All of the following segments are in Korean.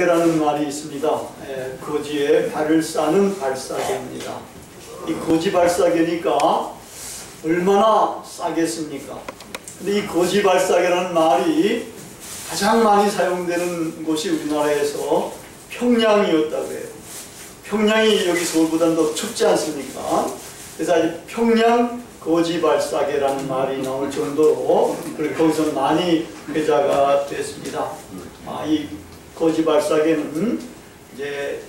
라는 말이 있습니다. 거지에 발을 싸는 발싸개입니다. 이 거지 발싸개니까 얼마나 싸겠습니까? 근데 이 거지 발싸개라는 말이 가장 많이 사용되는 곳이 우리나라에서 평양이었다고 해요. 평양이 여기 서울보다는 더 춥지 않습니까? 그래서 아주 평양 거지 발싸개라는 말이 나올 정도로 거기서 많이 회자가 됐습니다. 이 거지 발싸개는 이제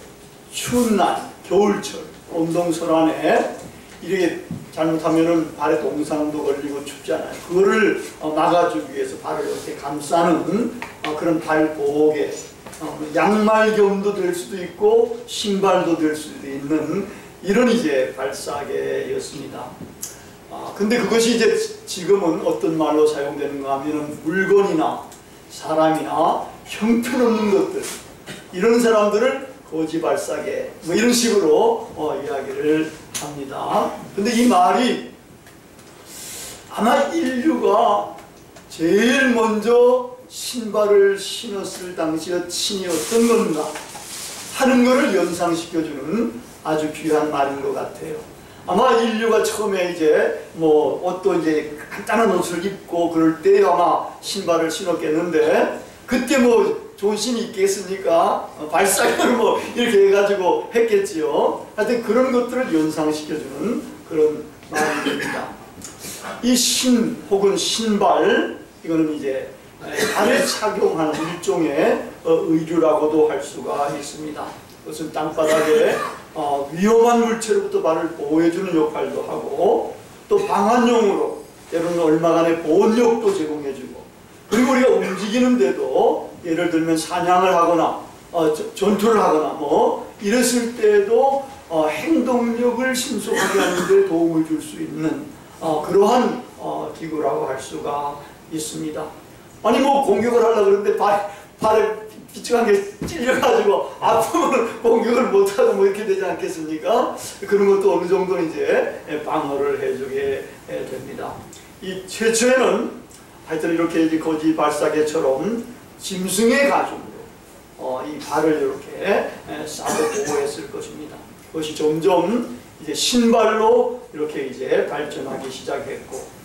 추운 날, 겨울철, 온동설 안에 이렇게 잘못하면은 발에 동상도 걸리고 춥잖아요. 그거를 막아주기 위해서 발을 이렇게 감싸는 그런 발보호개, 양말겸도 될 수도 있고 신발도 될 수도 있는 이런 이제 발싸개였습니다. 근데 그것이 이제 지금은 어떤 말로 사용되는가 하면은 물건이나 사람이나 형편없는 것들, 이런 사람들을 거지 발싸개 뭐 이런 식으로 이야기를 합니다. 근데 이 말이 아마 인류가 제일 먼저 신발을 신었을 당시의 신이 어떤 건가 하는 것을 연상시켜주는 아주 귀한 말인 것 같아요. 아마 인류가 처음에 이제 뭐 어떤 이제 간단한 옷을 입고 그럴 때 아마 신발을 신었겠는데, 그때 뭐 좋은 신이 있겠습니까? 발싸개를 뭐 이렇게 해가지고 했겠지요. 하여튼 그런 것들을 연상시켜주는 그런 말이 됩니다. 이 신 혹은 신발, 이거는 이제 발에 착용하는 일종의 의류라고도 할 수가 있습니다. 그것은 땅바닥에 위험한 물체로부터 발을 보호해주는 역할도 하고, 또 방한용으로 때로는 얼마간의 보온력도 제공해주고, 그리고 우리가 움직이는데도 예를 들면 사냥을 하거나 전투를 하거나 뭐 이랬을 때도 행동력을 신속하게 하는 데 도움을 줄 수 있는 그러한 기구라고 할 수가 있습니다. 아니 뭐 공격을 하려고 그러는데 발에 비축한 게 찔려가지고 아프면 공격을 못하고 뭐 이렇게 되지 않겠습니까? 그런 것도 어느 정도 이제 방어를 해주게 됩니다. 이 최초에는 하여튼 이렇게 이제 거지 발싸개처럼 짐승의 가죽으로 이 발을 이렇게 싸고 보호했을 것입니다. 그것이 점점 이제 신발로 이렇게 이제 발전하기 시작했고,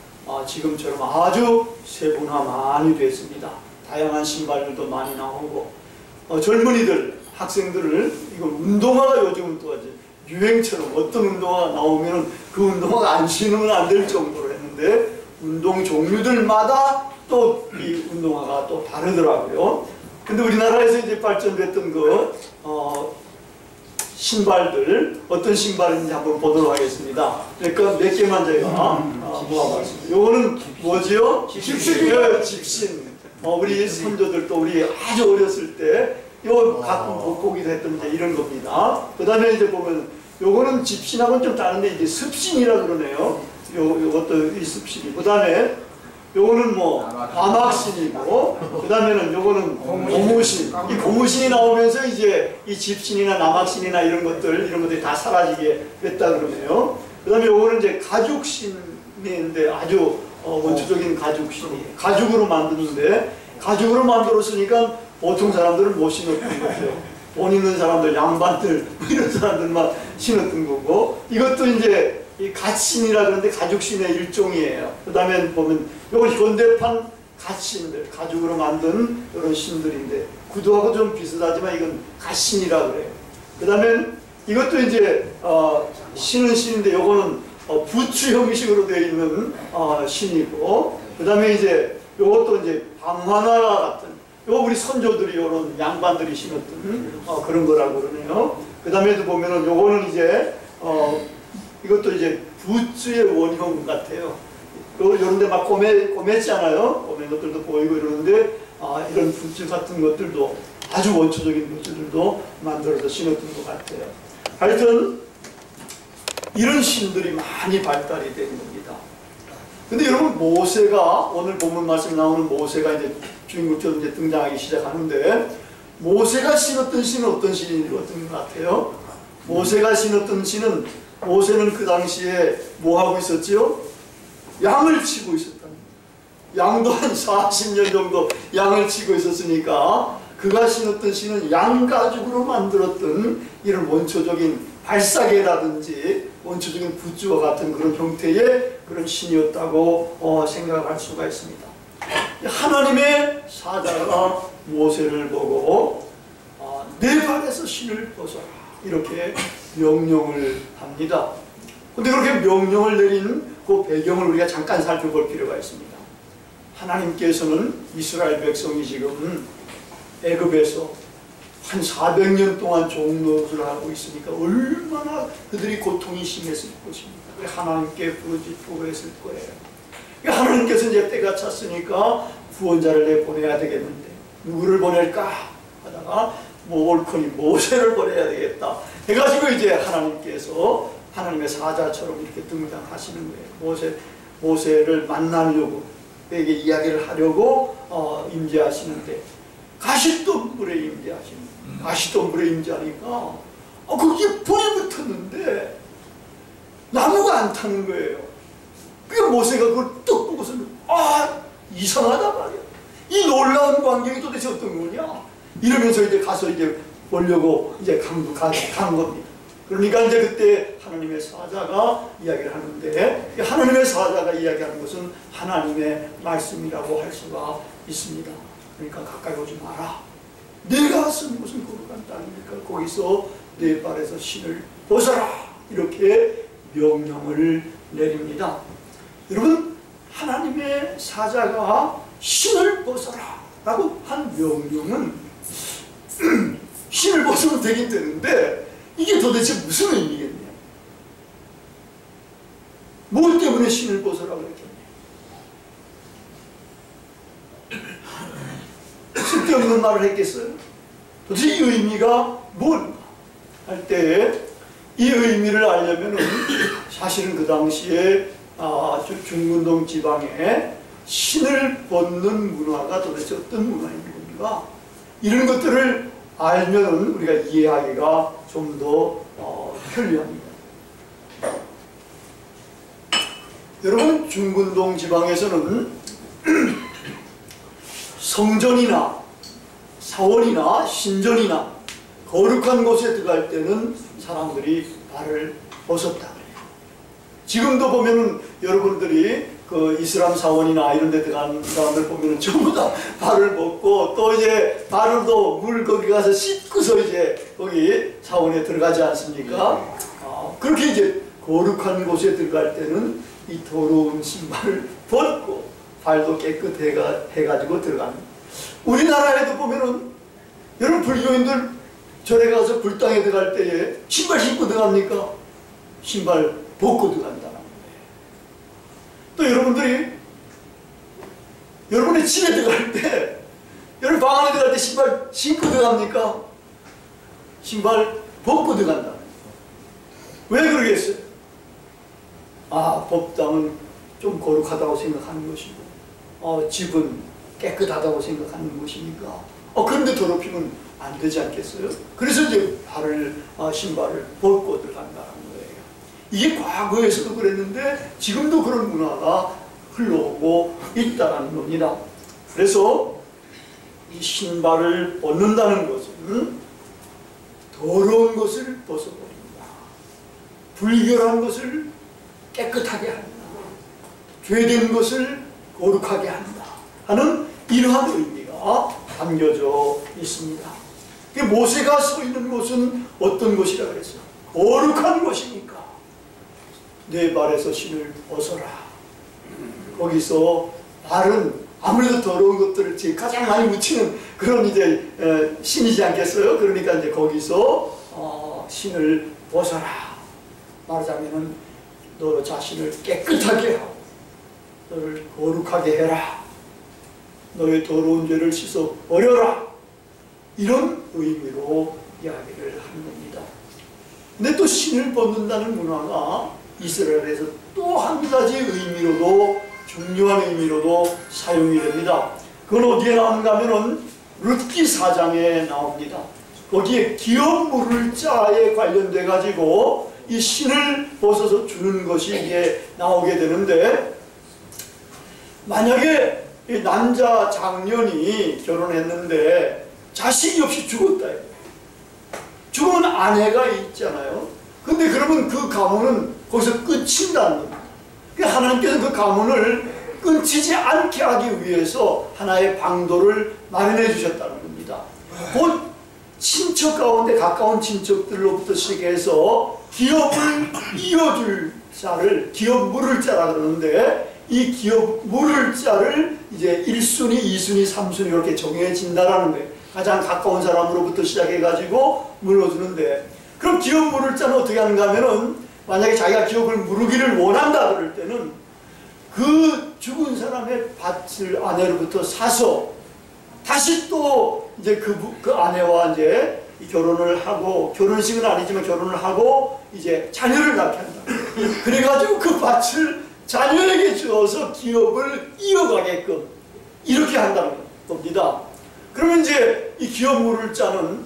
지금처럼 아주 세분화 많이 됐습니다. 다양한 신발들도 많이 나오고, 젊은이들, 학생들을 이거 운동화가 요즘은 또 아주 유행처럼 어떤 운동화가 나오면 그 운동화가 안 신으면 안 될 정도로 했는데, 운동 종류들마다 또 이 운동화가 또 다르더라고요. 근데 우리나라에서 이제 발전됐던 신발들, 어떤 신발인지 한번 보도록 하겠습니다. 그러니까 몇 개만 제가 모아봤습니다. 요거는 뭐지요? 집신. 집신. 우리 선조들도 우리 아주 어렸을 때 요 가끔 돋보기도 했던 이제 이런 겁니다. 그 다음에 이제 보면 요거는 집신하고는 좀 다른데 이제 습신이라 그러네요. 요것도 이 습신이. 그 다음에 요거는 뭐 남학신이고, 그 다음에는 요거는 고무신. 이 고무신이 나오면서 이제 이 집신이나 남학신이나 이런 것들이 다 사라지게 됐다 그러네요. 그 다음에 요거는 이제 가죽신인데 아주 원초적인 가죽신이에요. 가죽으로 만드는데, 가죽으로 만들었으니까 보통 사람들은 못 신었던 거죠. 돈 있는 사람들, 양반들 이런 사람들만 신었던 거고, 이것도 이제 이 갓신이라 그러는데 가죽신의 일종이에요. 그 다음에 보면 요건 현대판 갓신들, 가죽으로 만든 이런 신들인데 구두하고 좀 비슷하지만 이건 갓신이라 그래요. 그 다음에 이것도 이제 신은 신인데 요거는 부츠 형식으로 되어 있는 신이고, 그 다음에 이제 요것도 이제 방화나 같은, 요거 우리 선조들이 요런 양반들이 신었던 그런 거라고 그러네요. 그 다음에도 보면은 요거는 이제 이것도 이제 부츠의 원형 같아요. 요런 데 막 꼬맸잖아요. 꼬맨 것들도 보이고 이러는데, 이런 부츠 같은 것들도 아주 원초적인 부츠들도 만들어서 신었던 것 같아요. 하여튼 이런 신들이 많이 발달이 된 겁니다. 근데 여러분, 모세가, 오늘 본문 말씀 나오는 모세가 이제 주인공처럼 이제 등장하기 시작하는데, 모세가 신었던 신은 어떤 신이었던 것 같아요? 모세가 신었던 신은, 모세는 그 당시에 뭐 하고 있었지요? 양을 치고 있었답니다. 양도 한 40년 정도 양을 치고 있었으니까 그 그가 신었던 신은 양가죽으로 만들었던 이런 원초적인 발사계라든지 원초적인 굿즈와 같은 그런 형태의 그런 신이었다고 생각할 수가 있습니다. 하나님의 사자가 모세를 보고 내 발에서 신을 벗어라 이렇게 명령을 합니다. 근데 그렇게 명령을 내린 그 배경을 우리가 잠깐 살펴볼 필요가 있습니다. 하나님께서는 이스라엘 백성이 지금 애굽에서 한 400년 동안 종노릇을 하고 있으니까 얼마나 그들이 고통이 심했을 것입니다. 하나님께 부르짖고 그랬을 거예요. 하나님께서 이제 때가 찼으니까 구원자를 내보내야 되겠는데 누구를 보낼까 하다가 옳거니 모세를 보내야 되겠다 해가지고 이제 하나님께서 하나님의 사자처럼 이렇게 등장하시는 거예요. 모세를 만나려고 그에게 이야기를 하려고 임재하시는데 가시덤불에 임재하시는 거예요. 가시덤불에 임재하니까 거기에 불이 붙었는데 나무가 안 타는 거예요. 그 모세가 그걸 뚝 보고서는 이상하다 말이야. 이 놀라운 광경이 도대체 어떤 거냐? 이러면서 이제 가서 이제 보려고 이제 간 겁니다. 그러니까 이제 그때 하나님의 사자가 이야기를 하는데 하나님의 사자가 이야기하는 것은 하나님의 말씀이라고 할 수가 있습니다. 그러니까 가까이 오지 마라. 내가 쓴 무슨 거룩한 땅이니까 거기서 내 발에서 신을 벗어라. 이렇게 명령을 내립니다. 여러분 하나님의 사자가 신을 벗어라 라고 한 명령은 신을 벗으면 되긴 되는데 이게 도대체 무슨 의미겠냐? 뭘 때문에 신을 벗으라고 했겠냐? 쓸데없는 말을 했겠어요? 도대체 이 의미가 뭔가 할 때 이 의미를 알려면은 사실은 그 당시에 중근동 지방에 신을 벗는 문화가 도대체 어떤 문화인 건가? 이런 것들을 알면 우리가 이해하기가 좀 더 편리합니다. 여러분 중근동 지방에서는 성전이나 사원이나 신전이나 거룩한 곳에 들어갈 때는 사람들이 발을 벗었다 그래요. 지금도 보면은 여러분들이 그 이슬람 사원이나 이런 데 들어가는 사람들 보면은 전부 다 발을 벗고 또 이제 발을도 물 거기 가서 씻고서 이제 거기 사원에 들어가지 않습니까? 그렇게 이제 거룩한 곳에 들어갈 때는 이 더러운 신발을 벗고 발도 깨끗해가지고 들어갑니다. 우리나라에도 보면은 여러분 불교인들 절에 가서 불당에 들어갈 때에 신발 신고 들어갑니까? 신발 벗고 들어간다는 거예요. 또 여러분들이 여러분의 집에 들어갈 때 여러분 방 안에 들어갈 때 신발 신고 들어갑니까? 신발 벗고 들어간다는 거예요. 왜 그러겠어요? 법당은 좀 거룩하다고 생각하는 것이고 집은 깨끗하다고 생각하는 것이니까 그런데 더럽히면 안 되지 않겠어요? 그래서 이제 신발을 벗고 들어간다는 거예요. 이게 과거에서도 그랬는데 지금도 그런 문화가 흘러오고 있다는 겁니다. 그래서 이 신발을 벗는다는 것은 더러운 것을 벗어버린다. 불결한 것을 깨끗하게 한다. 죄된 것을 거룩하게 한다. 하는 이러한 의미가 담겨져 있습니다. 모세가 서 있는 곳은 어떤 곳이라 그랬어요? 거룩한 곳이니까 내 발에서 신을 벗어라. 거기서 발은 아무래도 더러운 것들을 제일 가장 많이 묻히는 그런 이제 신이지 않겠어요? 그러니까 이제 거기서 신을 벗어라. 말하자면은 너 자신을 깨끗하게 하고 너를 거룩하게 해라. 너의 더러운 죄를 씻어 버려라. 이런 의미로 이야기를 한 겁니다. 근데 또 신을 벗는다는 문화가 이스라엘에서 또 한 가지 의미로도 중요한 의미로도 사용이 됩니다. 그건 어디에 나오는가 하면은 룻기 4장에 나옵니다. 거기에 기업 물을 자에 관련돼 가지고 이 신을 벗어서 주는 것이 이게 나오게 되는데, 만약에 이 남자 장년이 결혼했는데 자식이 없이 죽었다. 죽은 아내가 있잖아요. 근데 그러면 그 가문은 거기서 끝인다는 겁니다. 하나님께서 그 가문을 끊치지 않게 하기 위해서 하나의 방도를 마련해 주셨다는 겁니다. 곧 친척 가운데 가까운 친척들로부터 시작해서 기업을 이어줄 자를 기업 물을 자라 그러는데, 이 기업 물을 자를 이제 1순위, 2순위, 3순위 이렇게 정해진다라는 거예요. 가장 가까운 사람으로부터 시작해가지고 물어주는데, 그럼 기업 물을 자는 어떻게 하는가 하면은, 만약에 자기가 기업을 물으기를 원한다 그럴 때는 그 죽은 사람의 밭을 아내로부터 사서 다시 또 이제 그 아내와 이제 결혼을 하고, 결혼식은 아니지만 결혼을 하고 이제 자녀를 낳게 한다. 그래가지고 그 밭을 자녀에게 주어서 기업을 이어가게끔 이렇게 한다는 겁니다. 그러면 이제 이 기업 물을 자는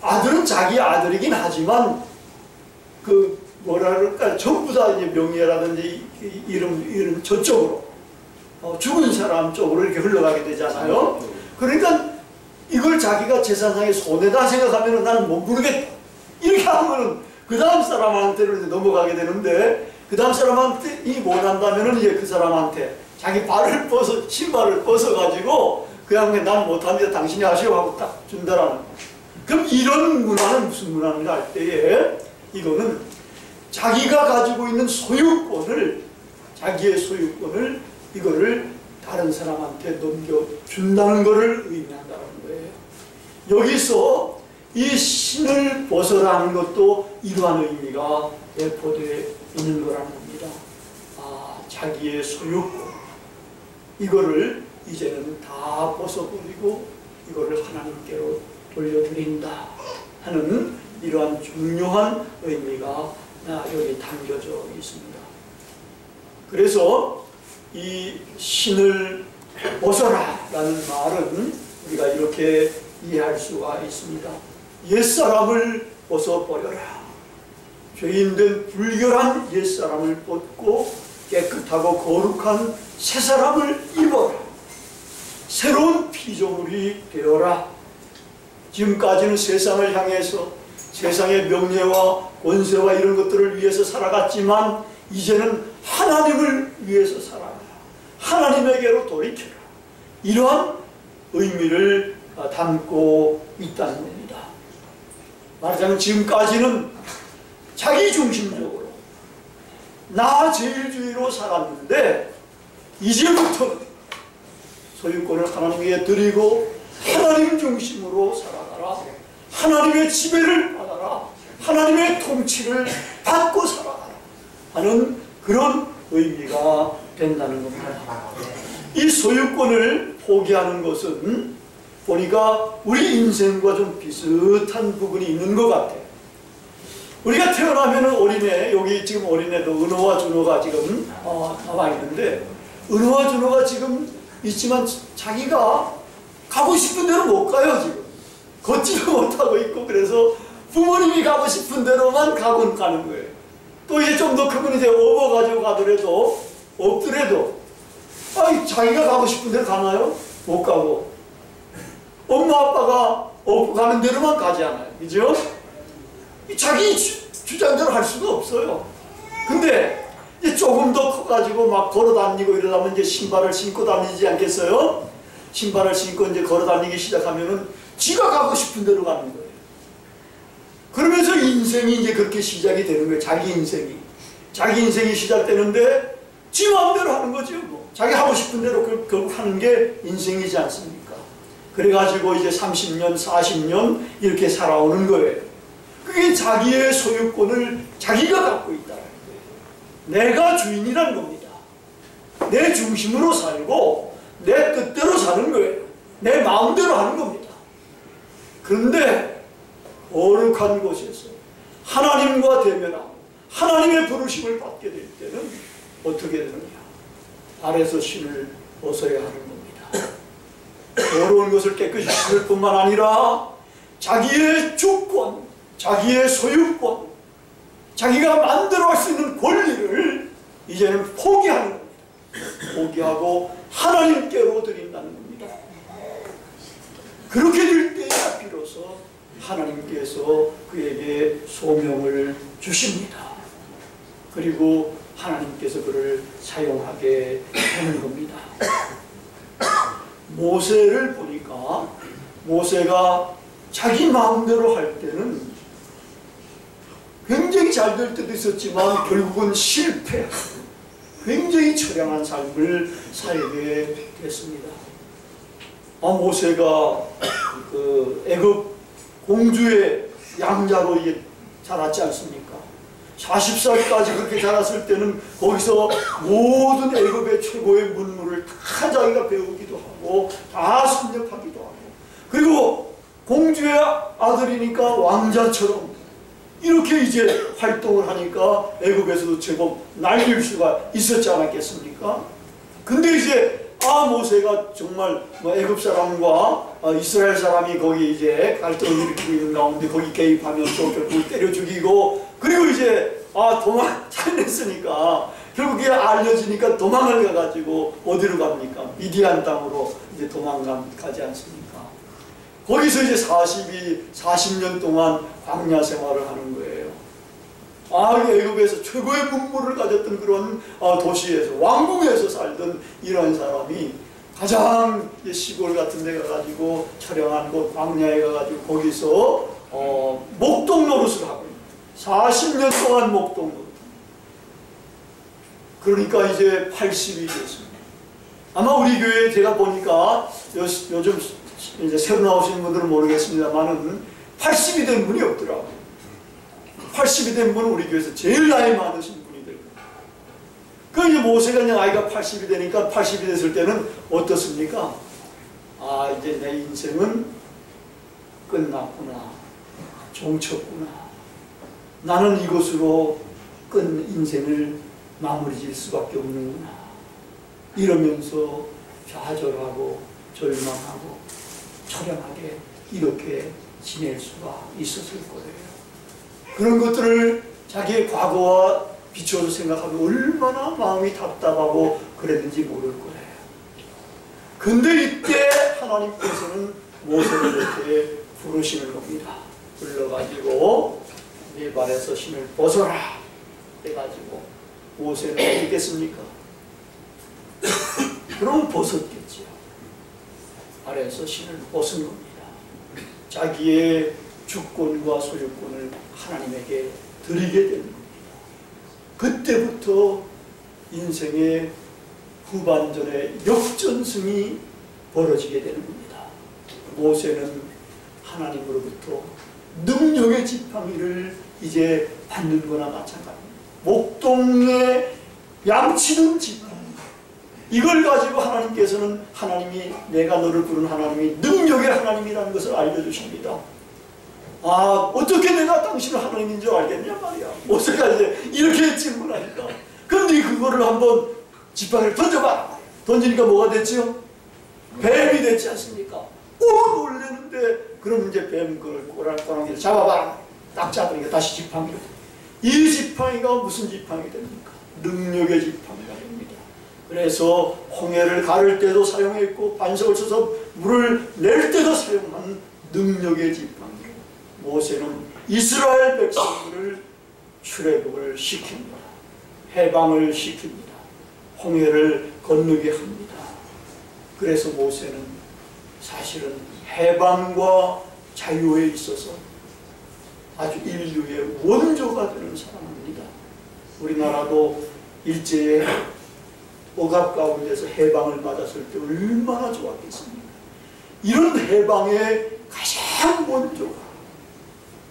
아들은 자기 아들이긴 하지만 그 뭐라 그럴까, 전부 다 이제 명예라든지 이름 저쪽으로 죽은 사람 쪽으로 이렇게 흘러가게 되잖아요. 그러니까 이걸 자기가 재산상의 손해다 생각하면 나는 못 부르겠다 이렇게 하면은 그 다음 사람한테로 넘어가게 되는데, 그 다음 사람한테 이 원한다면은 이제 그 사람한테 자기 발을 벗어, 신발을 벗어가지고 그냥 난 못합니다, 당신이 하시오 하고 딱 준다라는. 그럼 이런 문화는 무슨 문화인가 할 때에, 이거는 자기가 가지고 있는 소유권을, 자기의 소유권을 이거를 다른 사람한테 넘겨준다는 것을 의미한다는 거예요. 여기서 이 신을 벗어라 하는 것도 이러한 의미가 내포되어 있는 거라는 겁니다. 아, 자기의 소유권, 이거를 이제는 다 벗어버리고 이거를 하나님께로 돌려드린다 하는 이러한 중요한 의미가 여기 담겨져 있습니다. 그래서 이 신을 벗어라 라는 말은 우리가 이렇게 이해할 수가 있습니다. 옛사람을 벗어버려라. 죄인된 불결한 옛사람을 벗고 깨끗하고 거룩한 새사람을 입어라. 새로운 피조물이 되어라. 지금까지는 세상을 향해서 세상의 명예와 권세와 이런 것들을 위해서 살아갔지만, 이제는 하나님을 위해서 살아라. 하나님에게로 돌이켜라. 이러한 의미를 담고 있다는 겁니다. 말하자면 지금까지는 자기중심적으로 나 제일주의로 살았는데, 이제부터 소유권을 하나님께 드리고 하나님 중심으로 살아가라. 하나님의 지배를 받아라. 하나님의 통치를 받고 살아가라 하는 그런 의미가 된다는 겁니다. 이 소유권을 포기하는 것은 보니까 우리 인생과 좀 비슷한 부분이 있는 것 같아요. 우리가 태어나면 어린애, 여기 지금 어린애도 은호와 준호가 지금 나와 있는데, 은호와 준호가 지금 있지만 자기가 가고 싶은 대로 못 가요. 지금 걷지도 못하고 있고, 그래서 부모님이 가고 싶은 대로만 가는 거예요. 또 이제 좀 더 크면 이제 업어가지고 가더라도, 없더라도 자기가 가고 싶은 대로 가나요? 못 가고, 엄마 아빠가 가는 대로만 가지 않아요. 그죠? 자기 주장대로 할 수가 없어요. 근데 이제 조금 더 커가지고 막 걸어 다니고 이러다면 이제 신발을 신고 다니지 않겠어요? 신발을 신고 이제 걸어 다니기 시작하면은 지가 가고 싶은 대로 가는 거예요. 그러면서 인생이 이제 그렇게 시작이 되는 거예요. 자기 인생이 시작되는데 지 마음대로 하는 거죠. 뭐. 자기 하고 싶은 대로 결국 하는 게 인생이지 않습니까? 그래가지고 이제 30년, 40년 이렇게 살아오는 거예요. 그게 자기의 소유권을 자기가 갖고 있다는 거예요. 내가 주인이라는 겁니다. 내 중심으로 살고 내 뜻대로 사는 거예요. 내 마음대로 하는 겁니다. 그런데 거룩한 곳에서 하나님과 대면하고 하나님의 부르심을 받게 될 때는 어떻게 되느냐? 발에서 신을 벗어야 하는 겁니다. 더러운 것을 깨끗이 씻을 뿐만 아니라 자기의 주권, 자기의 소유권, 자기가 만들어갈 수 있는 권리를 이제는 포기하는 겁니다. 포기하고 하나님께로 드린다는 겁니다. 그렇게 될 비로소 하나님께서 그에게 소명을 주십니다. 그리고 하나님께서 그를 사용하게 되는 겁니다. 모세를 보니까 모세가 자기 마음대로 할 때는 굉장히 잘 될 때도 있었지만 결국은 실패하고 굉장히 처량한 삶을 살게 됐습니다. 모세가 그 애굽 공주의 양자로 자랐지 않습니까? 40살까지 그렇게 자랐을 때는 거기서 모든 애굽의 최고의 문물을 다 자기가 배우기도 하고 다 섭렵하기도 하고, 그리고 공주의 아들이니까 왕자처럼 이렇게 이제 활동을 하니까 애굽에서도 제법 날릴 수가 있었지 않았겠습니까? 근데 이제 모세가 정말 애굽 사람과 이스라엘 사람이 거기 이제 갈등을 일으키고 있는 가운데 거기 개입하면서 결국 때려 죽이고, 그리고 이제 도망 잘 냈으니까 결국에 알려지니까 도망을 가가지고 어디로 갑니까? 미디안 땅으로 이제 도망가지 않습니까? 거기서 이제 40년 동안 광야 생활을 하는 거예요. 애굽에서 최고의 문물을 가졌던 그런 도시에서, 왕궁에서 살던 이런 사람이 가장 시골 같은 데 가가지고 촬영한 곳 광야에 가가지고 거기서 목동 노릇을 하고 있는, 40년 동안 목동 노릇. 그러니까 이제 80이 됐습니다. 아마 우리 교회에 제가 보니까 요즘 이제 새로 나오신 분들은 모르겠습니다만은 80이 된 분이 없더라고요. 80이 된 분은 우리 교회에서 제일 나이 많으신 분이 될 거예요. 그 이제 모세가 그냥 아이가 80이 되니까 80이 됐을 때는 어떻습니까? 이제 내 인생은 끝났구나. 종쳤구나. 나는 이것으로 인생을 마무리 지을 수밖에 없는구나. 이러면서 좌절하고 절망하고 처량하게 이렇게 지낼 수가 있었을 거예요. 그런 것들을 자기의 과거와 비추어서 생각하면 얼마나 마음이 답답하고 그랬는지 모를 거예요. 근데 이때 하나님께서는 모세를 이렇게 부르시는 겁니다. 불러가지고 네 발에서 신을 벗어라 해가지고 모세는 어떻겠습니까? 그럼 벗었겠지요. 발에서 신을 벗은 겁니다. 자기의 주권과 소유권을 하나님에게 드리게 되는 겁니다. 그때부터 인생의 후반전에 역전승이 벌어지게 되는 겁니다. 모세는 하나님으로부터 능력의 지팡이를 이제 받는 거나 마찬가지입니다. 목동에 양치는 지팡이, 이걸 가지고 하나님께서는 내가 너를 부른 하나님이 능력의 하나님이라는 것을 알려주십니다. 어떻게 내가 당신의 하나님인 줄 알겠냐 말이야. 모세가 이제 이렇게 질문하니까. 그런데 그거를 한번 지팡이를 던져봐. 던지니까 뭐가 됐죠? 뱀이 됐지 않습니까? 놀래는데, 그럼 이제 뱀 꼬랑지를 잡아봐. 딱 잡으니까 다시 지팡이로. 이 지팡이가 무슨 지팡이 됩니까? 능력의 지팡이가 됩니다. 그래서 홍해를 가를 때도 사용했고 반석을 쳐서 물을 낼 때도 사용한 능력의 지팡이. 모세는 이스라엘 백성들을 출애굽을 시킵니다. 해방을 시킵니다. 홍해를 건너게 합니다. 그래서 모세는 사실은 해방과 자유에 있어서 아주 인류의 원조가 되는 사람입니다. 우리나라도 일제의 억압 가운데서 해방을 맞았을 때 얼마나 좋았겠습니까? 이런 해방의 가장 원조가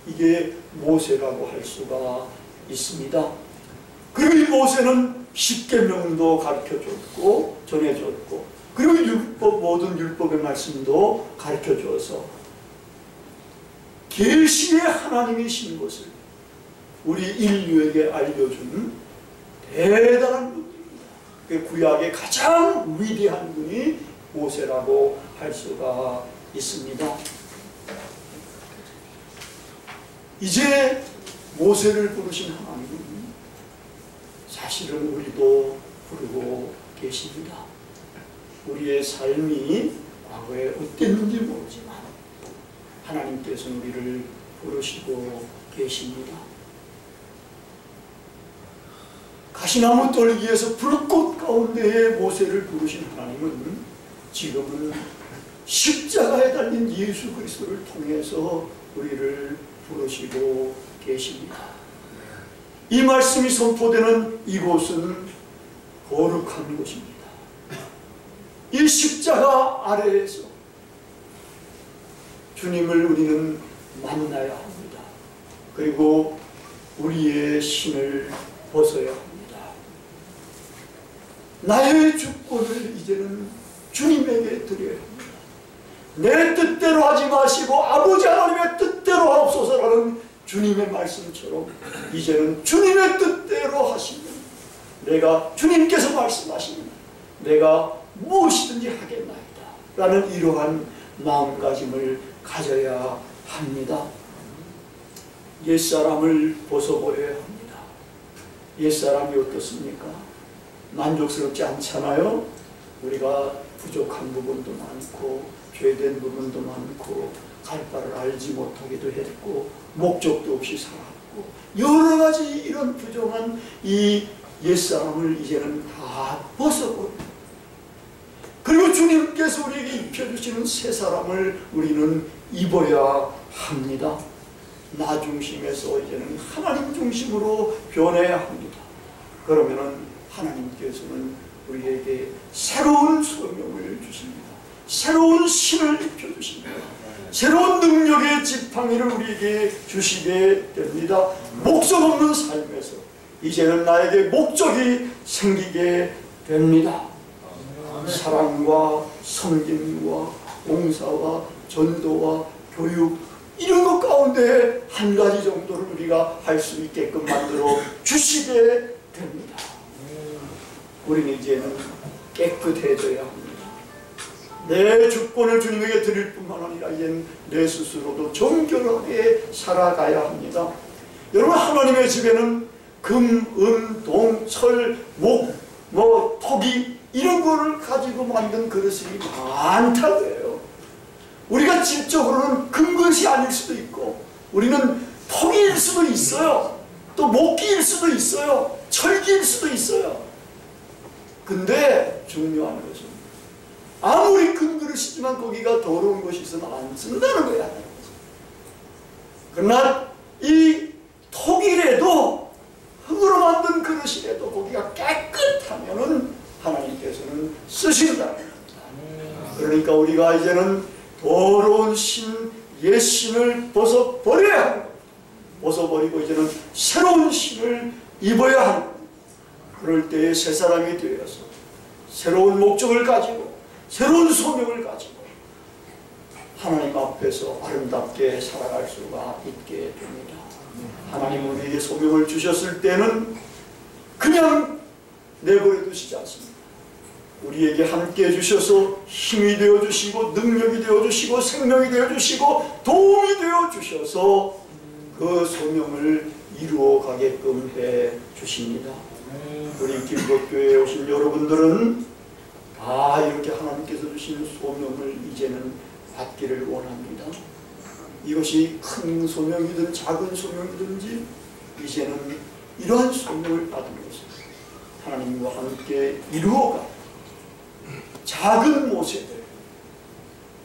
이게 모세라고 할 수가 있습니다. 그리고 이 모세는 십계명도 가르쳐줬고 전해줬고, 그리고 모든 율법의 말씀도 가르쳐줘서 계시의 하나님이신 것을 우리 인류에게 알려준 대단한 분입니다. 구약의 가장 위대한 분이 모세라고 할 수가 있습니다. 이제 모세를 부르신 하나님은 사실은 우리도 부르고 계십니다. 우리의 삶이 과거에 어땠는지 모르지만 하나님께서는 우리를 부르시고 계십니다. 가시나무 떨기에서 불꽃 가운데에 모세를 부르신 하나님은 지금은 십자가에 달린 예수 그리스도를 통해서 우리를 부르시고 계십니다. 이 말씀이 선포되는 이곳은 거룩한 곳입니다. 이 십자가 아래에서 주님을 우리는 만나야 합니다. 그리고 우리의 신을 벗어야 합니다. 나의 주권을 이제는 주님에게 드려야 합니다. 내 뜻대로 하지 마시고 아버지 하나님의 뜻대로 하옵소서라는 주님의 말씀처럼 이제는 주님의 뜻대로 하시면 내가 주님께서 말씀하시면 내가 무엇이든지 하겠나이다 라는 이러한 마음가짐을 가져야 합니다. 옛사람을 벗어버려야 합니다. 옛사람이 어떻습니까? 만족스럽지 않잖아요. 우리가 부족한 부분도 많고 죄된 부분도 많고 갈 바를 알지 못하기도 했고 목적도 없이 살았고 여러 가지 이런 부정한 이 옛사람을 이제는 다 벗어버립니다. 그리고 주님께서 우리에게 입혀주시는 새 사람을 우리는 입어야 합니다. 나 중심에서 이제는 하나님 중심으로 변해야 합니다. 그러면은 하나님께서는 우리에게 새로운 소명을 주십니다. 새로운 신을 입혀주십니다. 새로운 능력의 지팡이를 우리에게 주시게 됩니다. 목적 없는 삶에서 이제는 나에게 목적이 생기게 됩니다. 사랑과 섬김과 봉사와 전도와 교육 이런 것 가운데 한 가지 정도를 우리가 할 수 있게끔 만들어 주시게 됩니다. 우리는 이제는 깨끗해져야 합니다. 내 주권을 주님에게 드릴 뿐만 아니라 이제는 내 스스로도 정결하게 살아가야 합니다. 여러분, 하나님의 집에는 금, 은, 동, 철, 목, 토기 이런 거를 가지고 만든 그릇이 많다고요. 우리가 질적으로는 금그릇이 아닐 수도 있고 우리는 토기일 수도 있어요. 또 목기일 수도 있어요. 철기일 수도 있어요. 근데 중요한 것은 아무리 큰 그릇이지만 거기가 더러운 것이 있으면 안 쓴다는 거야. 그러나 이 토기라도 흙으로 만든 그릇이라도 거기가 깨끗하면은 하나님께서는 쓰신다. 그러니까 우리가 이제는 더러운 신, 옛신을 벗어버려야 합니다. 벗어버리고 이제는 새로운 신을 입어야 합니다. 그럴 때에 새 사람이 되어서 새로운 목적을 가지고 새로운 소명을 가지고 하나님 앞에서 아름답게 살아갈 수가 있게 됩니다. 하나님은 우리에게 소명을 주셨을 때는 그냥 내버려 두시지 않습니다. 우리에게 함께 해주셔서 힘이 되어주시고 능력이 되어주시고 생명이 되어주시고 도움이 되어주셔서 그 소명을 이루어가게끔 해주십니다. 우리 길법교회에 오신 여러분들은 다 이렇게 하나님께서 주신 소명을 이제는 받기를 원합니다. 이것이 큰 소명이든 작은 소명이든지 이제는 이러한 소명을 받은 것을 하나님과 함께 이루어가 작은 모세들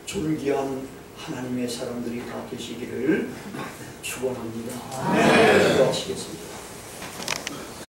존귀한 하나님의 사람들이 다 되시기를 축원합니다.